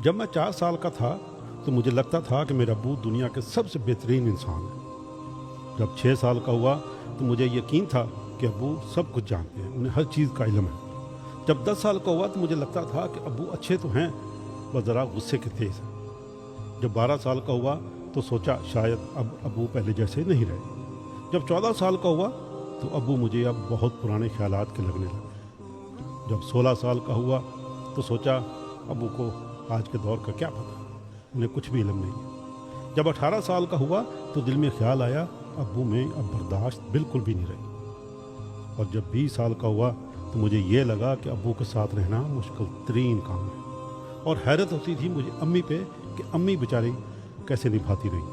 جب میں 4 سال کا تھا تو مجھے لگتا تھا کہ میرا ابو دنیا کے سب سے بہترین انسان ہے۔ جب 6 سال کا ہوا تو مجھے یقین تھا کہ ابو سب کچھ جانتے ہیں، انہیں ہر چیز کا علم ہے۔ جب 10 سال کا ہوا تو مجھے لگتا تھا کہ ابو اچھے تو ہیں، بس ذرا غصے کے تیز ہیں۔ جب 12 سال کا ہوا تو سوچا شاید اب ابو پہلے جیسے نہیں رہے۔ جب 14 سال کا ہوا تو ابو مجھے اب بہت پرانے خیالات کے لگنے لگے۔ جب 16 سال کا ہوا تو سوچا ابو کو آج کے دور کا کیا پتہ، انہیں کچھ بھی علم نہیں ہے۔ جب 18 سال کا ہوا تو دل میں خیال آیا ابو میں اب برداشت بالکل بھی نہیں رہی۔ اور جب 20 سال کا ہوا تو مجھے یہ لگا کہ ابو کے ساتھ رہنا مشکل ترین کام ہے، اور حیرت ہوتی تھی مجھے امی پہ کہ امی بیچاری کیسے نبھاتی رہی۔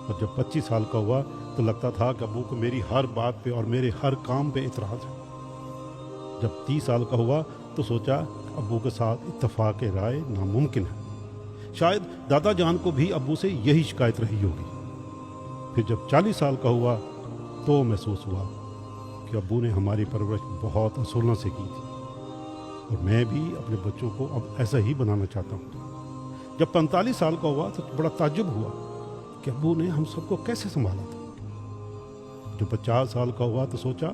اور جب 25 سال کا ہوا تو لگتا تھا کہ ابو کو میری ہر بات پہ اور میرے ہر کام پہ اعتراض ہے۔ جب 30 سال کا ہوا تو سوچا کہ ابو کے ساتھ اتفاق رائے ناممکن ہے، شاید دادا جان کو بھی ابو سے یہی شکایت رہی ہوگی۔ پھر جب 40 سال کا ہوا تو محسوس ہوا کہ ابو نے ہماری پرورش بہت اصولوں سے کی تھی، اور میں بھی اپنے بچوں کو اب ایسا ہی بنانا چاہتا ہوں۔ جب 45 سال کا ہوا تو بڑا تعجب ہوا کہ ابو نے ہم سب کو کیسے سنبھالا تھا۔ جب 50 سال کا ہوا تو سوچا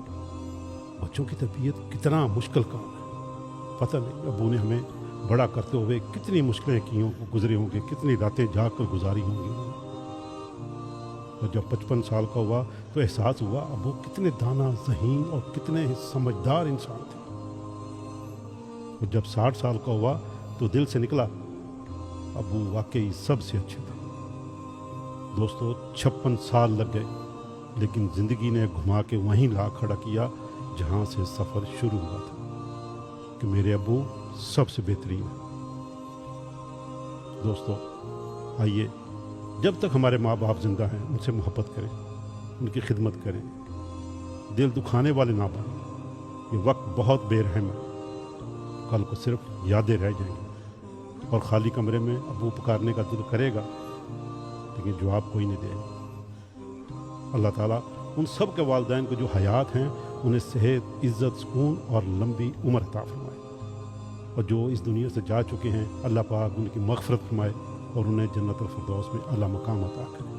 بچوں کی تربیت کتنا مشکل کام ہے، پتہ نہیں ابو نے ہمیں بڑا کرتے ہوئے کتنی مشکلیں کی ہوں گزرے ہوں گے، کتنی راتیں جاگ کر گزاری ہوں گی۔ اور جب 55 سال کا ہوا تو احساس ہوا ابو کتنے دانا ذہین اور کتنے سمجھدار انسان تھے۔ اور جب 60 سال کا ہوا تو دل سے نکلا ابو واقعی سب سے اچھے تھے۔ دوستو 56 سال لگ گئے، لیکن زندگی نے گھما کے وہیں لا کھڑا کیا جہاں سے سفر شروع ہوا تھا، کہ میرے ابو سب سے بہترین ہے۔ دوستو آئیے جب تک ہمارے ماں باپ زندہ ہیں ان سے محبت کریں، ان کی خدمت کریں، دل دکھانے والے نہ بنیں۔ یہ وقت بہت بے رحم ہے، کل کو صرف یادیں رہ جائیں گی، اور خالی کمرے میں ابو پکارنے کا دل کرے گا لیکن جواب کوئی نہیں دے گا۔ اللہ تعالیٰ ان سب کے والدین کو جو حیات ہیں انہیں صحت، عزت، سکون اور لمبی عمر عطا فرمائے، اور جو اس دنیا سے جا چکے ہیں اللہ پاک ان کی مغفرت فرمائے اور انہیں جنت الفردوس میں اعلیٰ مقام عطا کرے۔